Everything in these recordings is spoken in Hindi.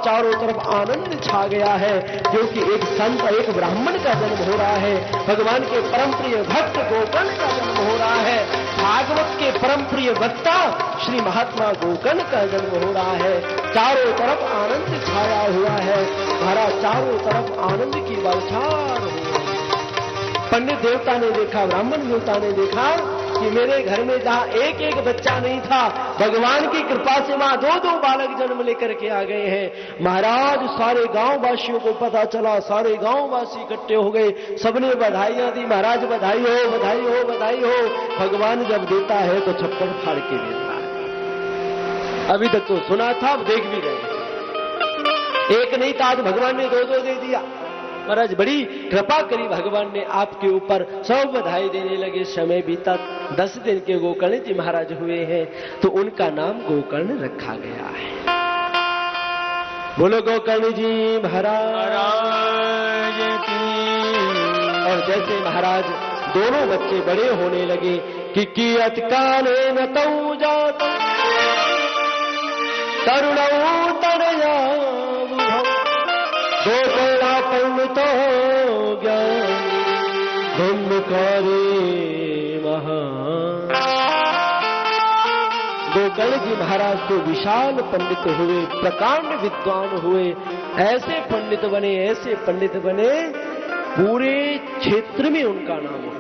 चारों तरफ आनंद छा गया है, क्योंकि एक संत, एक ब्राह्मण का जन्म हो रहा है। भगवान के परम प्रिय भक्त गोकर्ण का जन्म हो रहा है। भागवत के परम प्रिय वक्ता श्री महात्मा गोकर्ण का जन्म हो रहा है। चारों तरफ आनंद छाया हुआ है, महाराज चारों तरफ आनंद की बौछार हो रही है। पंडित देवता ने देखा, ब्राह्मण देवता ने देखा कि मेरे घर में जहां एक एक बच्चा नहीं था, भगवान की कृपा से वहां दो दो बालक जन्म लेकर के आ गए हैं। महाराज सारे गांव वासियों को पता चला, सारे गांव वासी इकट्ठे हो गए, सबने बधाइयां दी। महाराज बधाई हो, बधाई हो, बधाई हो। भगवान जब देता है तो छप्पड़ फाड़ के देता है। अभी तक तो सुना था, अब देख भी रहे। एक नहीं था, आज भगवान ने दो दो दे दिया। महाराज बड़ी कृपा करी भगवान ने आपके ऊपर, सब बधाई देने लगे। समय बीता, 10 दिन के गोकर्ण जी महाराज हुए हैं, तो उनका नाम गोकर्ण रखा गया है। बोलो गोकर्ण जी महाराज की। और जैसे महाराज दोनों बच्चे बड़े होने लगे कि कियत काले न तऊ जात तरुणऊ तनया गोकर्णा पंडित हो ज्ञान धुंधकारी महान। गोकर्ण जी महाराज तो विशाल पंडित हुए, प्रकांड विद्वान हुए, ऐसे पंडित बने, ऐसे पंडित बने, पूरे क्षेत्र में उनका नाम हुआ।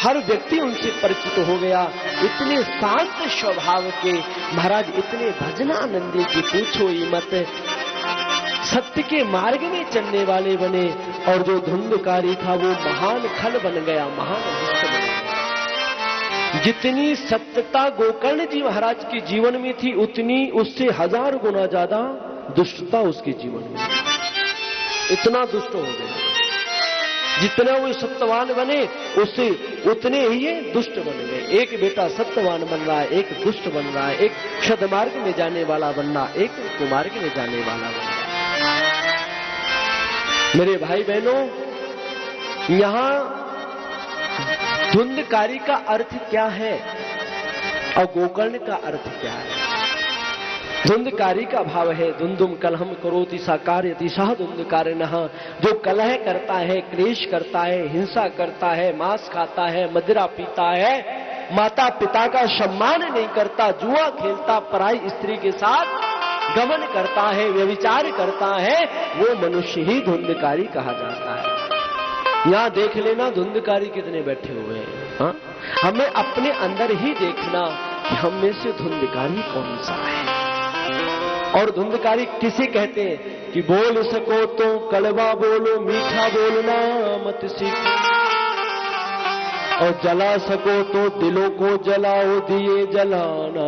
हर व्यक्ति उनसे परिचित हो गया। इतने शांत स्वभाव के महाराज, इतने भजनानंदी की पूछो ही मत। सत्य के मार्ग में चलने वाले बने, और जो धुंधकारी था वो महान खल बन गया, महान दुष्ट बन गया। जितनी सत्यता गोकर्ण जी महाराज के जीवन में थी, उतनी उससे 1000 गुना ज्यादा दुष्टता उसके जीवन में। इतना दुष्ट हो गया। जितना वो सत्यवान बने, उससे उतने ही ये दुष्ट बन गए। एक बेटा सत्यवान बन रहा है, एक दुष्ट बन रहा है, एक सद्मार्ग में जाने वाला बन रहा, एक कुमार्ग में जाने वाला बन रहा। मेरे भाई बहनों, यहां धुंधकारी का अर्थ क्या है और गोकर्ण का अर्थ क्या है? धुंधकारी का भाव है धुंधुम कलहम करोति सा कार्यति सह धुंधकारिणः। जो कलह करता है, क्लेश करता है, हिंसा करता है, मांस खाता है, मदिरा पीता है, माता पिता का सम्मान नहीं करता, जुआ खेलता, पराई स्त्री के साथ गमन करता है, व्यभिचार करता है, वो मनुष्य ही धुंधकारी कहा जाता है। यहां देख लेना धुंधकारी कितने बैठे हुए हैं। हाँ? हमें अपने अंदर ही देखना कि हम में से धुंधकारी कौन सा है। और धुंधकारी किसे कहते हैं कि बोल सको तो कड़वा बोलो, मीठा बोलना मत सीखो, और जला सको तो दिलों को जलाओ, दिए जलाना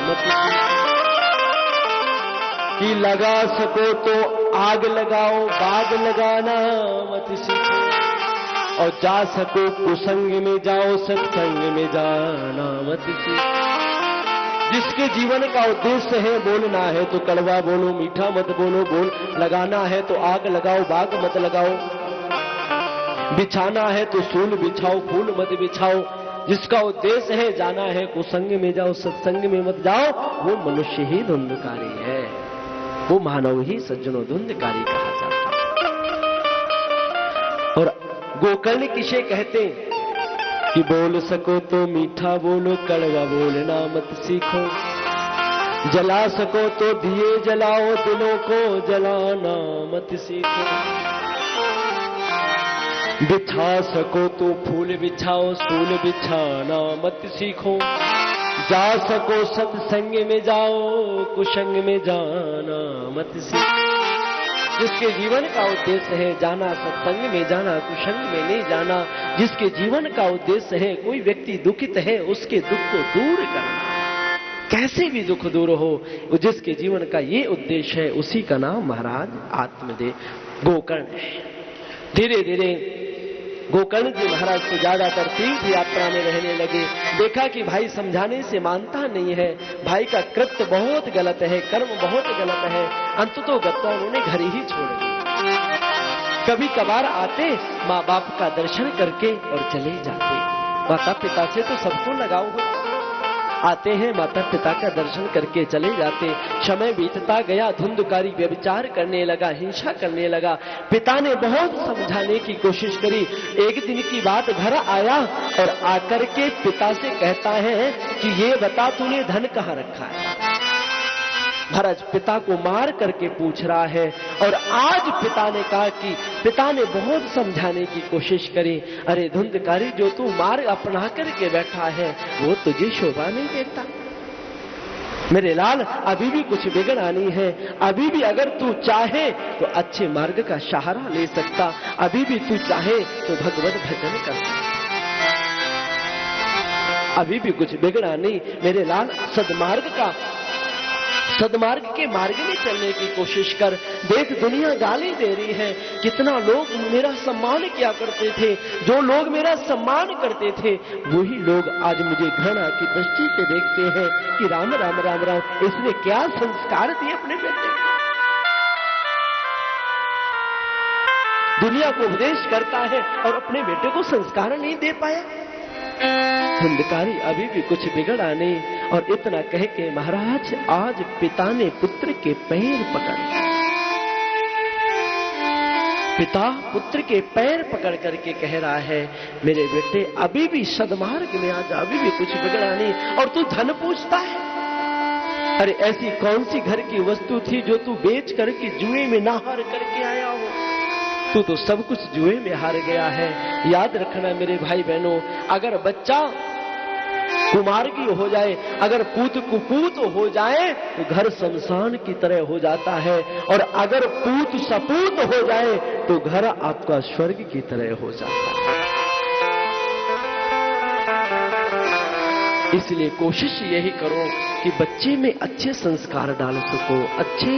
मत सीखो, कि लगा सको तो आग लगाओ, बाग लगाना मत सीखो, और जा सको कुसंग में जाओ, सत्संग में जाना मत सीखो। जिसके जीवन का उद्देश्य है बोलना है तो कड़वा बोलो, मीठा मत बोलो, बोल लगाना है तो आग लगाओ, बाग मत लगाओ, बिछाना है तो सूल बिछाओ, फूल मत बिछाओ। जिसका उद्देश्य है जाना है कुसंग में जाओ, सत्संग में मत जाओ, वो मनुष्य ही धुंधकारी है, वो मानव ही सज्जनों धुंधकारी कहा जाता है। और गोकर्ण किसे कहते हैं कि बोल सको तो मीठा बोलो, कड़वा बोलना मत सीखो, जला सको तो दिए जलाओ, दिलों को जलाना मत सीखो, बिछा सको तो फूल बिछाओ, सूल बिछाना मत सीखो, जा सको सत्संग में जाओ, कुसंग में जाना मत सीखो। जिसके जीवन का उद्देश्य है जाना सत्संग में जाना, कुसंग में नहीं जाना, जिसके जीवन का उद्देश्य है कोई व्यक्ति दुखित है उसके दुख को दूर करना, कैसे भी दुख दूर हो, जिसके जीवन का ये उद्देश्य है, उसी का नाम महाराज आत्मदेव गोकर्ण है। धीरे धीरे गोकर्ण जी महाराज को ज्यादातर तीर्थ यात्रा में रहने लगे। देखा कि भाई समझाने से मानता नहीं है, भाई का कृत्य बहुत गलत है, कर्म बहुत गलत है, अंततः गत्वा उन्होंने घर ही छोड़ दिया। कभी कभार आते माँ बाप का दर्शन करके और चले जाते। माता पिता से तो सबको लगाव हो, आते हैं, माता पिता का दर्शन करके चले जाते। समय बीतता गया, धुंधकारी व्यभिचार करने लगा, हिंसा करने लगा। पिता ने बहुत समझाने की कोशिश करी। एक दिन की बात, घर आया और आकर के पिता से कहता है कि ये बता तूने धन कहाँ रखा है। महाराज पिता को मार करके पूछ रहा है। और आज पिता ने कहा कि पिता ने बहुत समझाने की कोशिश करी, अरे धुंधकारी, जो तू मार्ग अपना करके बैठा है वो तुझे शोभा नहीं देता। मेरे लाल, अभी भी कुछ बिगड़ा नहीं है। अभी भी अगर तू चाहे तो अच्छे मार्ग का सहारा ले सकता। अभी भी तू चाहे तो भगवत भजन कर सकता। अभी भी कुछ बिगड़ा नहीं मेरे लाल। सदमार्ग के मार्ग में चलने की कोशिश कर। देख, दुनिया गाली दे रही है। कितना लोग मेरा सम्मान किया करते थे। जो लोग मेरा सम्मान करते थे वही लोग आज मुझे घृणा की दृष्टि से देखते हैं कि राम राम राम राम, इसने क्या संस्कार दिए अपने बेटे। दुनिया को उपदेश करता है और अपने बेटे को संस्कार नहीं दे पाया। धुंधकारी, अभी भी कुछ बिगड़ा नहीं। और इतना कह के महाराज आज पिता ने पुत्र के पैर पकड़े। पिता पुत्र के पैर पकड़ करके कह रहा है, मेरे बेटे अभी भी सदमार्ग में आ जा, अभी भी कुछ बिगड़ा नहीं। और तू धन पूछता है। अरे ऐसी कौन सी घर की वस्तु थी जो तू बेच करके जुए में ना हार करके आया हो। तू तो सब कुछ जुए में हार गया है। याद रखना मेरे भाई बहनों, अगर बच्चा कुमार्गी हो जाए, अगर पूत कुपूत हो जाए तो घर शमशान की तरह हो जाता है। और अगर पूत सपूत हो जाए तो घर आपका स्वर्ग की तरह हो जाता है। इसलिए कोशिश यही करो कि बच्चे में अच्छे संस्कार डाल सको, अच्छे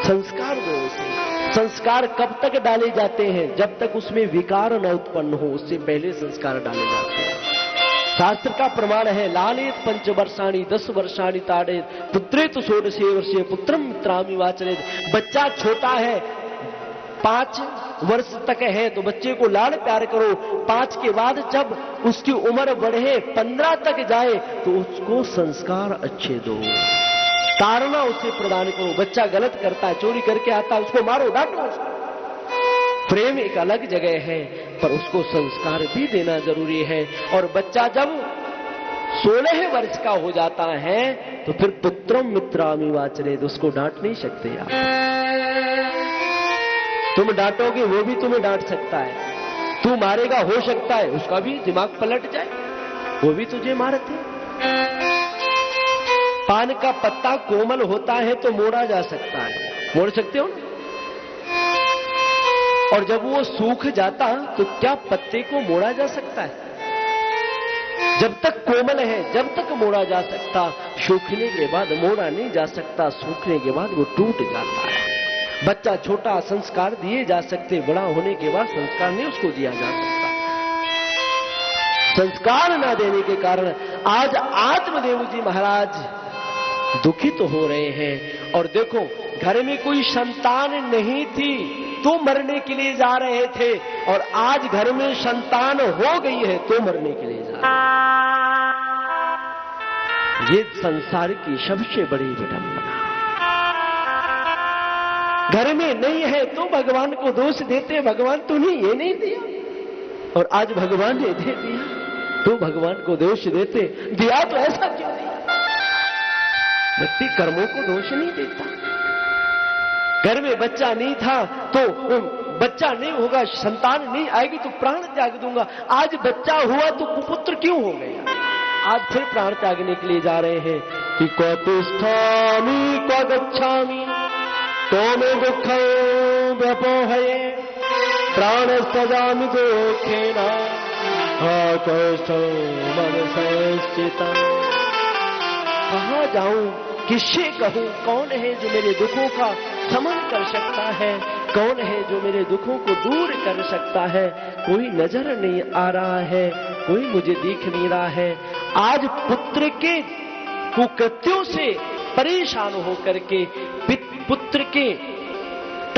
संस्कार दो उसे। संस्कार कब तक डाले जाते हैं? जब तक उसमें विकार न उत्पन्न हो, उससे पहले संस्कार डाले जाते हैं। शास्त्र का प्रमाण है, लालेत 5 वर्षाणि 10 वर्षाणि ताड़ेत पुत्रेतु 16 वर्षे पुत्रम मित्रामि वाचरेत। बच्चा छोटा है, 5 वर्ष तक है तो बच्चे को लाड़ प्यार करो। 5 के बाद जब उसकी उम्र बढ़े, 15 तक जाए तो उसको संस्कार अच्छे दो, ताड़ना उसे प्रदान करो। बच्चा गलत करता है, चोरी करके आता है, उसको मारो, डांटो उसको। प्रेम एक अलग जगह है, पर उसको संस्कार भी देना जरूरी है। और बच्चा जब 16 वर्ष का हो जाता है तो फिर पुत्रम मित्रामि वाचरेत, उसको डांट नहीं सकते आप। तुम डांटोगे वो भी तुम्हें डांट सकता है। तू मारेगा, हो सकता है उसका भी दिमाग पलट जाए, वो भी तुझे मारते। पान का पत्ता कोमल होता है तो मोड़ा जा सकता है, मोड़ सकते हो ना। और जब वो सूख जाता तो क्या पत्ते को मोड़ा जा सकता है? जब तक कोमल है जब तक मोड़ा जा सकता, सूखने के बाद मोड़ा नहीं जा सकता। सूखने के बाद वो टूट जाता है। बच्चा छोटा, संस्कार दिए जा सकते, बड़ा होने के बाद संस्कार नहीं उसको दिया जा सकता। संस्कार न देने के कारण आज आत्मदेव जी महाराज दुखित तो हो रहे हैं। और देखो, घर में कोई संतान नहीं थी तो मरने के लिए जा रहे थे, और आज घर में संतान हो गई है तो मरने के लिए जा रहे हैं। ये संसार की सबसे बड़ी विडंबना। घर में नहीं है तो भगवान को दोष देते, भगवान तूने ये नहीं दिया, और आज भगवान ने दे दिया तो भगवान को दोष देते। दिया तो ऐसा क्यों दिया? व्यक्ति कर्मों को दोष नहीं देता। घर में बच्चा नहीं था तो बच्चा नहीं होगा, संतान नहीं आएगी तो प्राण त्याग दूंगा। आज बच्चा हुआ तो कुपुत्र क्यों हो गया? आज फिर प्राण त्यागने के लिए जा रहे हैं कि क्व तिष्ठामि क्व गच्छामि क्व मे दुःखं व्यपोहये प्राणस्तजामि दुःखेन आकर्षं मनसंस्थितम्। कहाँ जाऊं, किससे कहूं? कौन है जो मेरे दुखों का शमन कर सकता है? कौन है जो मेरे दुखों को दूर कर सकता है? कोई नजर नहीं आ रहा है, कोई मुझे दिख नहीं रहा है। आज पुत्र के कुकृत्यों से परेशान होकर के, पुत्र के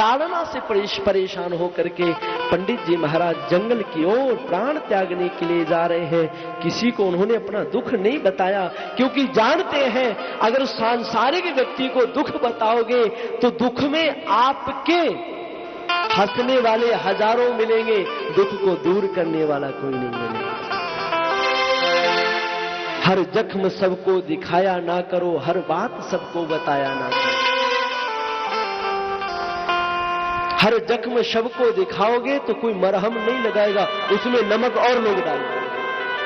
ताड़ना से परेशान होकर के पंडित जी महाराज जंगल की ओर प्राण त्यागने के लिए जा रहे हैं। किसी को उन्होंने अपना दुख नहीं बताया, क्योंकि जानते हैं अगर सांसारिक व्यक्ति को दुख बताओगे तो दुख में आपके हंसने वाले हजारों मिलेंगे, दुख को दूर करने वाला कोई नहीं मिलेगा। हर जख्म सबको दिखाया ना करो, हर बात सबको बताया ना करो। हर जख्म सबको दिखाओगे तो कोई मरहम नहीं लगाएगा, उसमें नमक और लोग डालेंगे।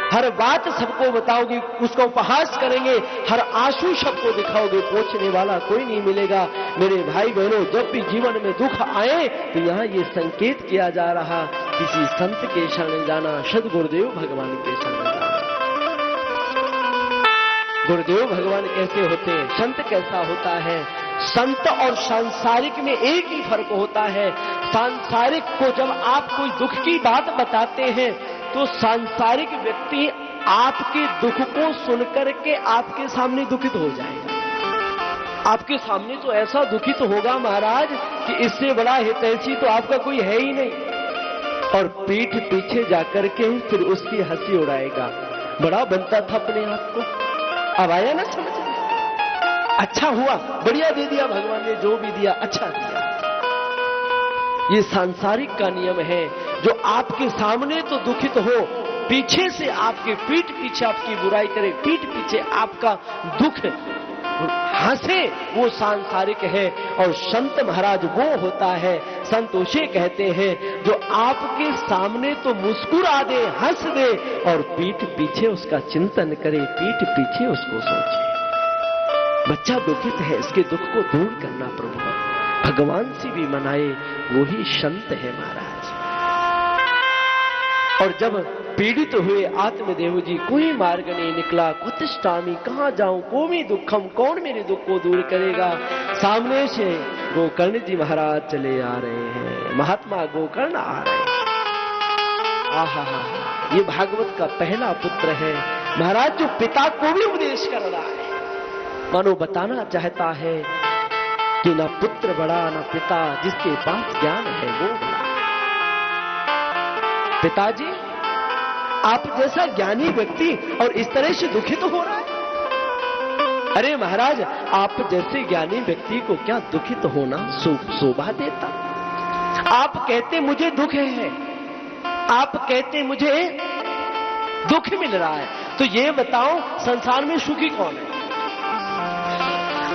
हर बात सबको बताओगे, उसका उपहास करेंगे। हर आंसू सबको दिखाओगे, पोंछने वाला कोई नहीं मिलेगा। मेरे भाई बहनों, जब भी जीवन में दुख आए तो यहाँ ये संकेत किया जा रहा, किसी संत के शरण जाना, सद्गुरुदेव भगवान के शरण जाना। गुरुदेव भगवान कैसे होते हैं, संत कैसा होता है? संत और सांसारिक में एक ही फर्क होता है। सांसारिक को जब आप कोई दुख की बात बताते हैं तो सांसारिक व्यक्ति आपके दुख को सुनकर के आपके सामने दुखित हो जाएगा। आपके सामने तो ऐसा दुखित होगा महाराज कि इससे बड़ा हितैषी तो आपका कोई है ही नहीं, और पीठ पीछे जाकर के फिर उसकी हंसी उड़ाएगा। बड़ा बनता था अपने आप को। अब आया ना समझ में? अच्छा हुआ, बढ़िया दे दिया भगवान ने, जो भी दिया अच्छा दिया। ये सांसारिक का नियम है। जो आपके सामने तो दुखित हो, पीछे से आपके पीठ पीछे आपकी बुराई करे, पीठ पीछे आपका दुख हंसे, वो सांसारिक है। और संत महाराज वो होता है, संत उसे कहते हैं जो आपके सामने तो मुस्कुरा दे, हंस दे, और पीठ पीछे उसका चिंतन करे, पीठ पीछे उसको सोचे। बच्चा दुखित है, इसके दुख को दूर करना प्रभु, भगवान से भी मनाए, वो ही संत है महाराज। और जब पीड़ित हुए आत्मदेव जी, कोई मार्ग नहीं निकला, कुतिष्ठामि, कहां जाऊं, कोमि दुखम, कौन मेरे दुख को दूर करेगा? सामने से गोकर्ण जी महाराज चले आ रहे हैं, महात्मा गोकर्ण आ रहे हैं। आहा, ये भागवत का पहला पुत्र है महाराज, जो पिता को भी उपदेश कर रहा है। मानो बताना चाहता है कि ना पुत्र बड़ा ना पिता, जिसके पास ज्ञान है वो बड़ा। पिताजी, आप जैसा ज्ञानी व्यक्ति और इस तरह से दुखित हो रहा है? अरे महाराज, आप जैसे ज्ञानी व्यक्ति को क्या दुखित होना शोभा देता? आप कहते मुझे दुख है, आप कहते मुझे दुख मिल रहा है, तो ये बताओ संसार में सुखी कौन है?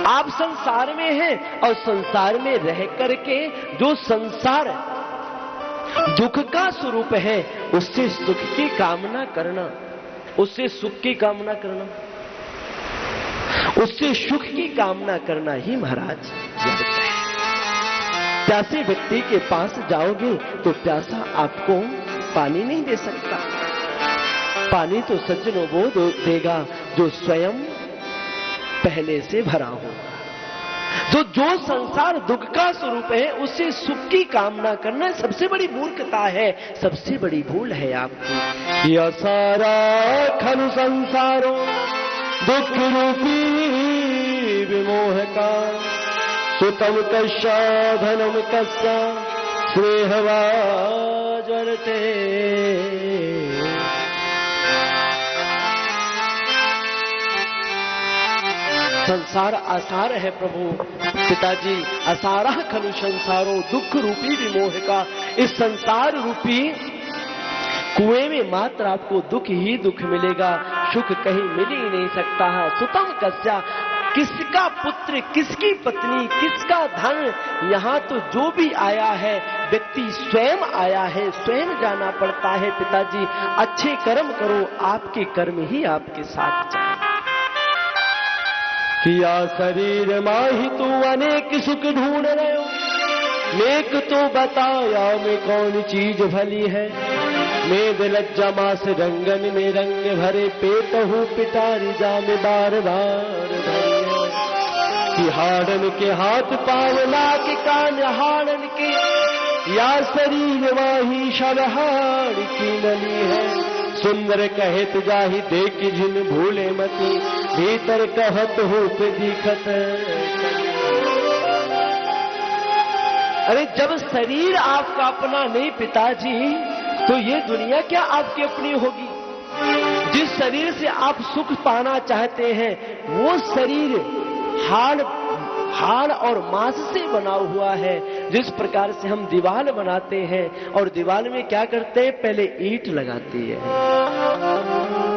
आप संसार में हैं, और संसार में रह करके जो संसार दुख का स्वरूप है, उससे सुख की कामना करना, उससे सुख की कामना करना, उससे सुख की कामना करना ही महाराज व्यर्थ है। प्यासे व्यक्ति के पास जाओगे तो प्यासा आपको पानी नहीं दे सकता। पानी तो सज्जनों वो देगा जो स्वयं पहले से भरा हो। तो जो संसार दुख का स्वरूप है, उससे सुख की कामना करना सबसे बड़ी मूर्खता है, सबसे बड़ी भूल है आपकी। यह सारा खलु संसारो दुख रूपी विमोह का, सुतम कस्या धनम कस्या श्रेहवा ज्वरते। संसार आसार है प्रभु, पिताजी, असारा खलु संसारो दुख रूपी विमोह का। इस संसार रूपी कुएं में मात्र आपको दुख ही दुख मिलेगा, सुख कहीं मिल ही नहीं सकता है। सुतम कस्या, किसका पुत्र, किसकी पत्नी, किसका धन, यहाँ तो जो भी आया है व्यक्ति स्वयं आया है, स्वयं जाना पड़ता है। पिताजी, अच्छे कर्म करो, आपके कर्म ही आपके साथ जाए। किया शरीर माही तू अनेक सुख ढूंढ रहे हो, नेक तो बताया में कौन चीज भली है। मेद लज्जा मास रंगन में रंग भरे, पेट हूँ पिटारी जा में बार बार धरे। कि हाड़न के हाथ पावला के कान हाड़न के, या शरीर माही शरहाड़ की नली है। सुंदर कहत जाहि देख जिन भूले मती, भीतर कहत हो पे दिखत। अरे जब शरीर आपका अपना नहीं पिताजी, तो ये दुनिया क्या आपकी अपनी होगी? जिस शरीर से आप सुख पाना चाहते हैं वो शरीर हाड़ और मांस से बना हुआ है। जिस प्रकार से हम दीवार बनाते हैं और दीवार में क्या करते हैं, पहले ईंट लगाते हैं,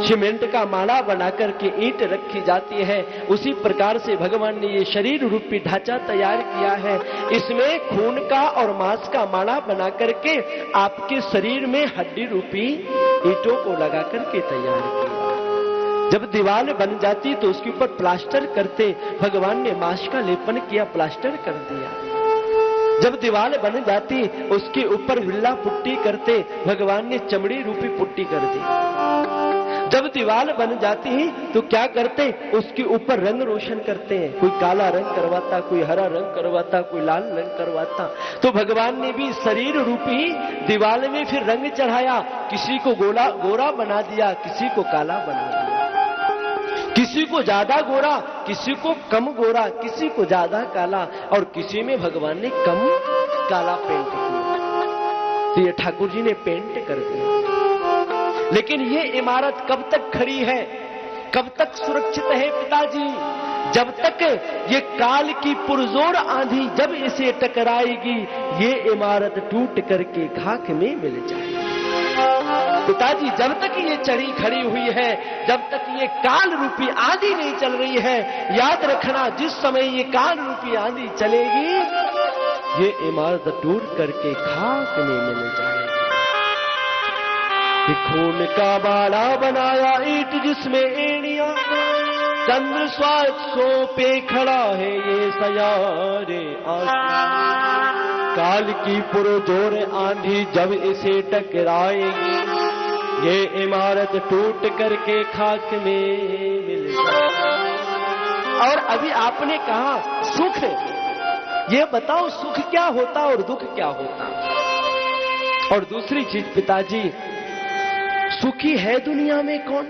सीमेंट का माला बनाकर के ईंट रखी जाती है। उसी प्रकार से भगवान ने ये शरीर रूपी ढांचा तैयार किया है। इसमें खून का और मांस का माला बना करके आपके शरीर में हड्डी रूपी ईंटों को लगा करके तैयार किया। जब दीवार बन जाती तो उसके ऊपर प्लास्टर करते, भगवान ने मांस का लेपन किया, प्लास्टर कर दिया। जब दीवार बन जाती उसके ऊपर विल्ला पुट्टी करते, भगवान ने चमड़ी रूपी पुट्टी कर दी। जब दीवार बन जाती तो क्या करते, उसके ऊपर रंग रोशन करते हैं। कोई काला रंग करवाता, कोई हरा रंग करवाता, कोई लाल रंग करवाता। तो भगवान ने भी शरीर रूपी दीवार में फिर रंग चढ़ाया। किसी को गोरा बना दिया, किसी को काला बना दिया, किसी को ज्यादा गोरा, किसी को कम गोरा, किसी को ज्यादा काला, और किसी में भगवान ने कम काला पेंट किया। तो ये ठाकुर जी ने पेंट कर दिया। लेकिन ये इमारत कब तक खड़ी है, कब तक सुरक्षित है पिताजी? जब तक ये काल की पुरजोर आंधी जब इसे टकराएगी, ये इमारत टूट करके खाक में मिल जाएगी। पिताजी जब तक ये चढ़ी खड़ी हुई है, जब तक ये काल रूपी आंधी नहीं चल रही है, याद रखना जिस समय ये काल रूपी आंधी चलेगी, ये इमारत टूट करके खाक में मिल जाएगी। खून का बाड़ा बनाया ईंट जिसमें एड़ियां, चंद्र स्वास्थ्यों पे खड़ा है ये सयारे आसमान। काल की पुरजोर आंधी जब इसे टकराएगी, ये इमारत टूट करके खाक में मिल जाएगी। और अभी आपने कहा सुख, ये बताओ सुख क्या होता और दुख क्या होता? और दूसरी चीज पिताजी, सुखी है दुनिया में कौन?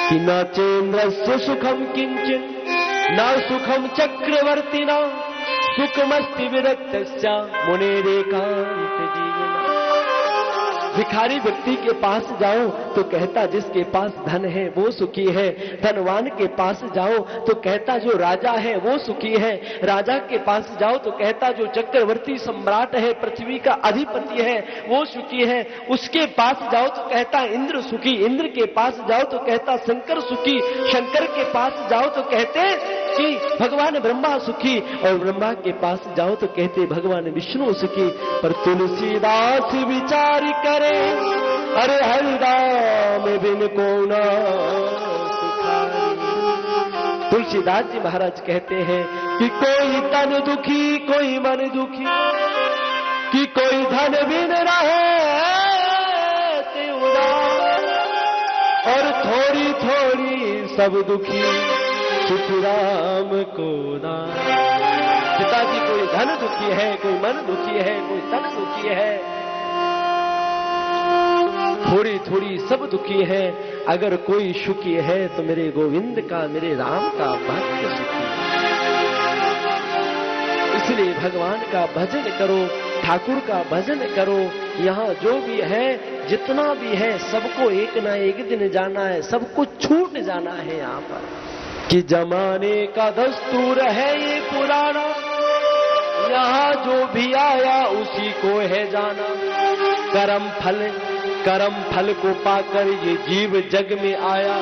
कि न चेन्द्रस्य सुखम किंचन, न सुखम चक्रवर्तिना, सुखमस्ति विरक्तस्या मुनेरेकांत जीवना। भिखारी व्यक्ति के पास जाओ तो कहता जिसके पास धन है वो सुखी है। धनवान के पास जाओ तो कहता जो राजा है वो सुखी है। राजा के पास जाओ तो कहता जो चक्रवर्ती सम्राट है, पृथ्वी का अधिपति है, वो सुखी है। उसके पास जाओ तो कहता इंद्र सुखी, इंद्र के पास जाओ तो कहता शंकर सुखी, शंकर के पास जाओ तो कहते कि भगवान ब्रह्मा सुखी, और ब्रह्मा के पास जाओ तो कहते भगवान विष्णु सुखी। पर तुलसीदास विचार करे, अरे हरिदाम बिन को ना सुखारी। तुलसीदास जी महाराज कहते हैं कि कोई तन दुखी, कोई मन दुखी, कि कोई धन बिन रहे ते उदास, और थोड़ी थोड़ी सब दुखी सुख राम को दान। पिताजी कोई धन दुखी है, कोई मन दुखी है, कोई तन दुखी है, थोड़ी थोड़ी सब दुखी है। अगर कोई सुखी है तो मेरे गोविंद का, मेरे राम का भक्त सुखी है। इसलिए भगवान का भजन करो, ठाकुर का भजन करो। यहाँ जो भी है, जितना भी है, सबको एक ना एक दिन जाना है, सबको छूट जाना है यहाँ पर। कि जमाने का दस्तूर है ये पुराना, यहाँ जो भी आया उसी को है जाना। कर्म फल को पाकर ये जीव जग में आया,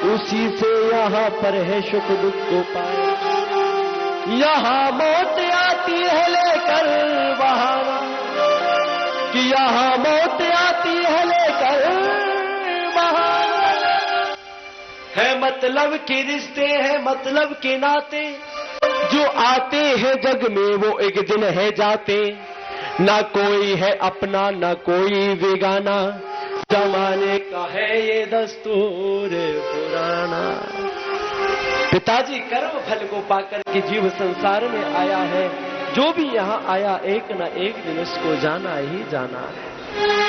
उसी से यहाँ पर है सुख दुख को पाया। यहाँ मौत आती है लेकर बहाना, कि यहाँ मौत आती है लेकर बहाना। है मतलब के रिश्ते हैं, मतलब के नाते, जो आते हैं जग में वो एक दिन है जाते। ना कोई है अपना, ना कोई बेगाना, जमाने का है ये दस्तूर पुराना। पिताजी कर्म फल को पाकर के जीव संसार में आया है। जो भी यहाँ आया एक ना एक दिन उसको जाना ही जाना है।